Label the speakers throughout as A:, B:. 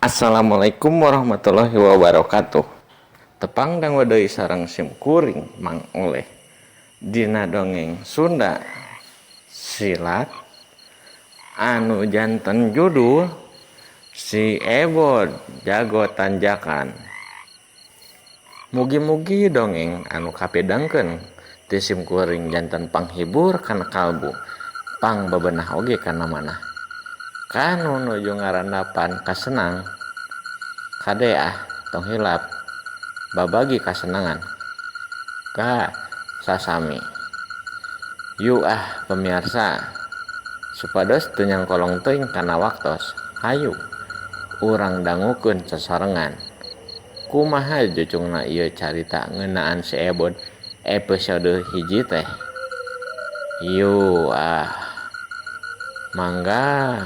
A: Assalamualaikum warahmatullahi wabarakatuh. Tepang dang wadai sarang sim kuring mang oleh dina dongeng Sunda silat anu janten judul si Ebod jago tanjakan. Mugi-mugi dongeng anu kapedangkeun ti sim kuring janten panghibur kana kalbu pang bebenah oge kana manah. Kanu nuju ngarandapan kasenang kadeah tong hilap babagi kasenangan ka sasami. Yu pemirsa supados teu nyangkolong teuing kana waktos hayu urang dangukeun sasorengan kumaha jucungna ieu carita ngeunaan si Ebod episode hiji teh. Yu mangga.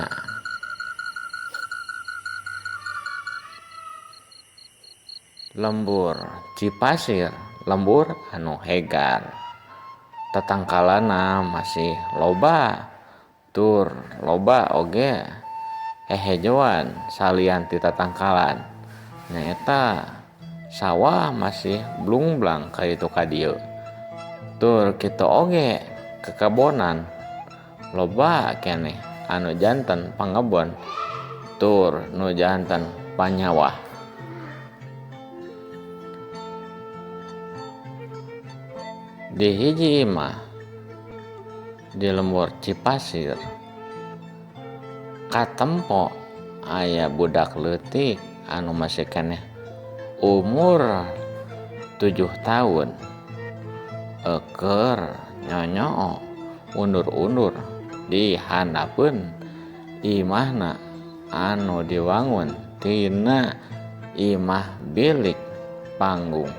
A: Lembur Cipasir, lembur anu hegar. Tatangkalana masih loba, tur loba oge hehejoan salian ti tatangkalan. Nyaeta sawah masih blungblang kaitu ka dieu. Tur kitu oge kekabonan loba keneh anu janten pangebon tur nu janten panyawah. Di hiji imah di lembur Cipasir katempo aya budak leutik anu masih keneh umur 7 tahun eker nyonyo undur-undur di handapeun imahna anu diwangun tina imah bilik panggung.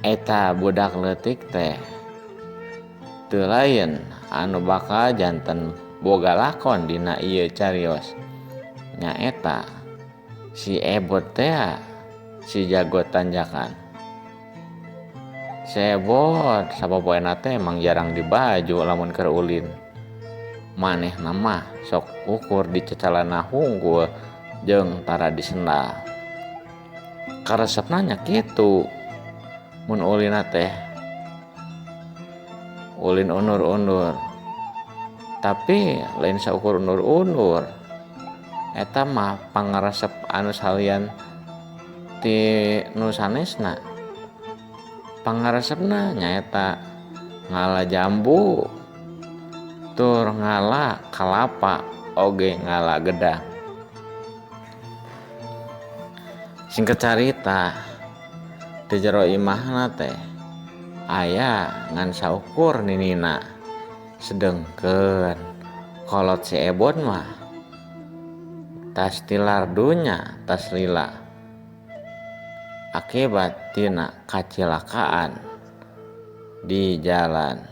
A: Eta budak leutik teh teu lain anu bakal janten boga lakon dina ieu carios. Nyaeta si Ebod teh si jago tanjakan. Si Ebod sapopoena teh emang jarang dibaju lamun keur ulin. Manehna mah sok ukur di cecalana hunggul jeung tara di sendal. Karesepna nya kitu. Mun ulina teh ulin undur-undur tapi lain saukur undur-undur eta mah pangaresep anu salian ti nu sanesna. Pangaresepna nyaeta ngala jambu tur ngala kalapa oge ngala gedang. Singkat carita di jero imahna teh aya ngan saukur ninina sedengkeun kolot si Ebod mah tas tilar dunya tas lila akibat tina kacilakaan di jalan.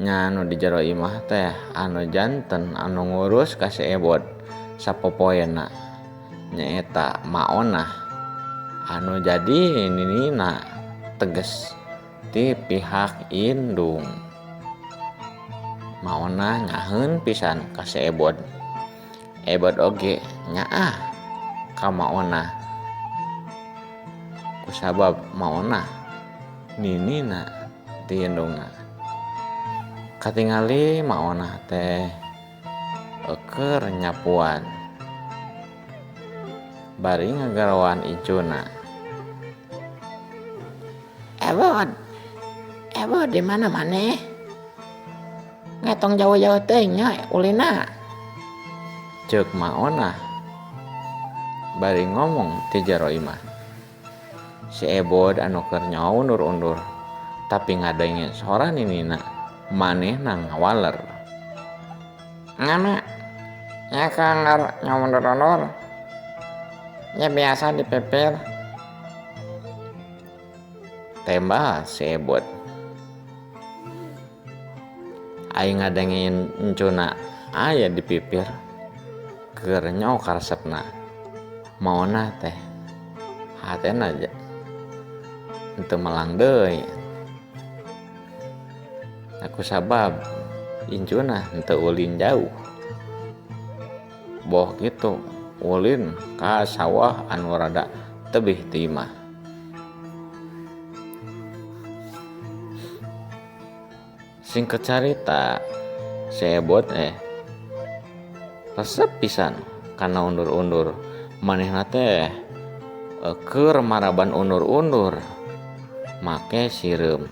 A: Nya anu di jero imah teh anu janten anu ngurus ka si Ebod sapopoena nyaeta maonah anu jadi ninina teges ti pihak indung. Maona nyaheun pisan ka si Ebod. Ebod oge nyaah ka maona kusabab maona ninina ti indungna. Katingali maona teh euker nyapuan bari ngagarawan icuna. Ebod di mana maneh? Ngetong jauh-jauh teuing nya ulina. Ceuk maona bari ngomong ti jero imah. Si Ebod anu keur nyawa undur-undur tapi ngadengin sora ninina manehna ngawaler. Ngana nya kanggar nyawa undur-undur. Nya biasa dipepir. Tembah si Ebod. Aing ngadengin encuna aya dipipir keur nyao karesepna. Maona teh hatena aja henteu melang deui. Aku sabab incuna henteu ulin jauh. boh gitu ulin ka sawah anu rada tebih ti imah. Singkat cerita si Ebot resep pisan karena undur-undur manehna teh keur maraban undur-undur make sireum.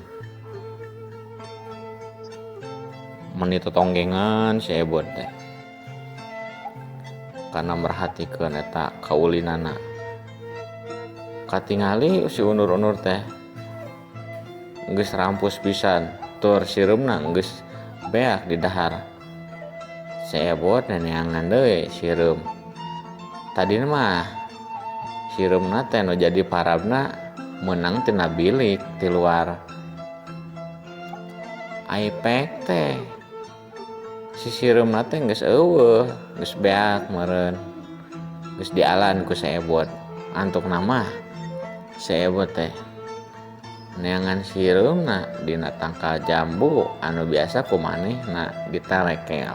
A: Menit tonggengan si Ebot teh karena merhatikeun eta kaulinana. Katingali si undur-undur teh geus rampus pisan tur sireumna geus beak di dahar. Si Ebot neneangan deui sireum. Tadina mah sireumna teh nu jadi parabna meunang tina bilik ti luar. Ai pek teh si sireumna teh geus eueuh, geus beak meureun. Geus dialan ku si Ebot. Antukna mah si Ebot teh neangan sireumna dina tangkal jambu anu biasa ku manehna ditelekel.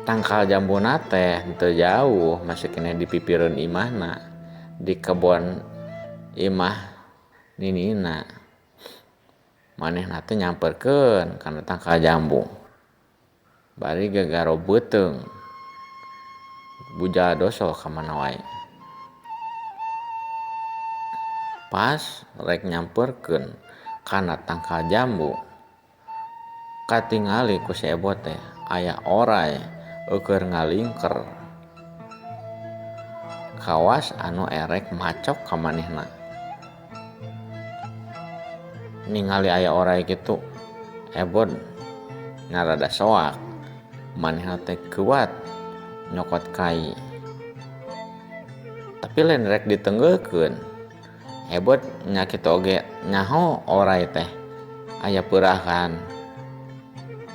A: Tangkal jambuna teh teu jauh, masih kena di pipireun imahna, di kebon imah ninina. Manehna teh nyamperkeun kana tangkal jambu. Bari gegaro beuteung. Bujal doso ka mana wae. Pas rek nyamperkeun kana tangkal jambu, katingali ku si Ebot teh aya oray keur ngalingker kawas anu erek macok ka manehna. Ningali aya oray kitu Ebot nyarada soak, manehna teh kuat nyokot kai. Tapi lain rek ditenggeukeun Ebot nya kitu oge nyaho oray teh aya peurahan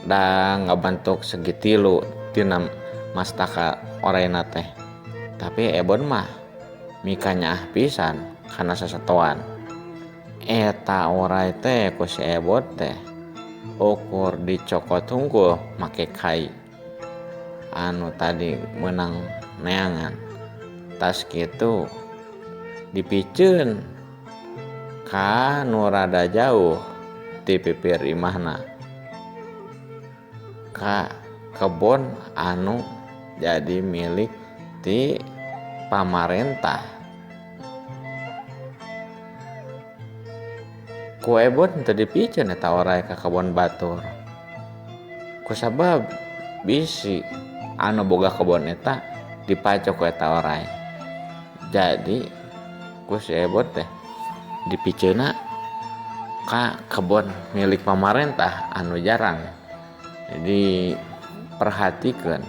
A: da ngabantuk segi tilu tina mastaka orayna teh. Tapi Ebot mah mika nyaah pisan kana sasatoan. Eta oray teh ku si Ebot teh ukur dicokot hungkul make kai anu tadi meunang neangan. Tas kitu dipikeun ka nu rada jauh ti pipir imahna, ka kebon anu jadi milik ti pamarentah. Ku Ebot teu dipikeun eta oray ka kebon batur. Kusabab bisi anu boga kebon eta dipacok ku eta oray. Jadi ku si Ebot teh dipikeunna ka kebon milik pamarentah anu jarang diperhatikeun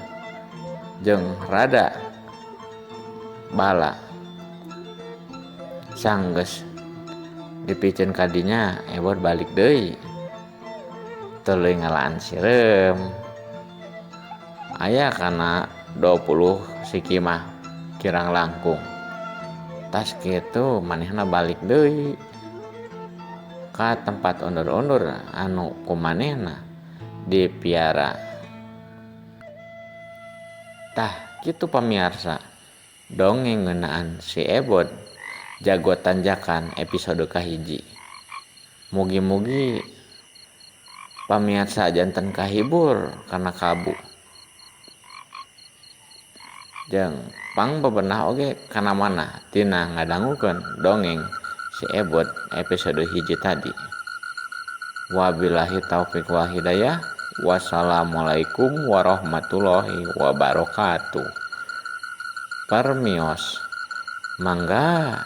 A: jeung rada bala. Sanggeus dipikeun ka dinya Ebot balik deui. Tuluy ngalaan sireum. Aya kana 20 siki mah kirang langkung. Tas kitu manehna balik deui ka tempat undur-undur anu ku manehna dipiara. Tah kitu pamirsa dongeng ngeunaan si Ebot jago tanjakan episode kahiji. Mugi-mugi pamirsa janten kahibur kana kabu. Jeung pangbebenah oge kana mana tina ngadangukeun dongeng si Ebot episode hiji tadi. Wabillahi taufiq wal hidayah. Wassalamualaikum warahmatullahi wabarakatuh. Permios mangga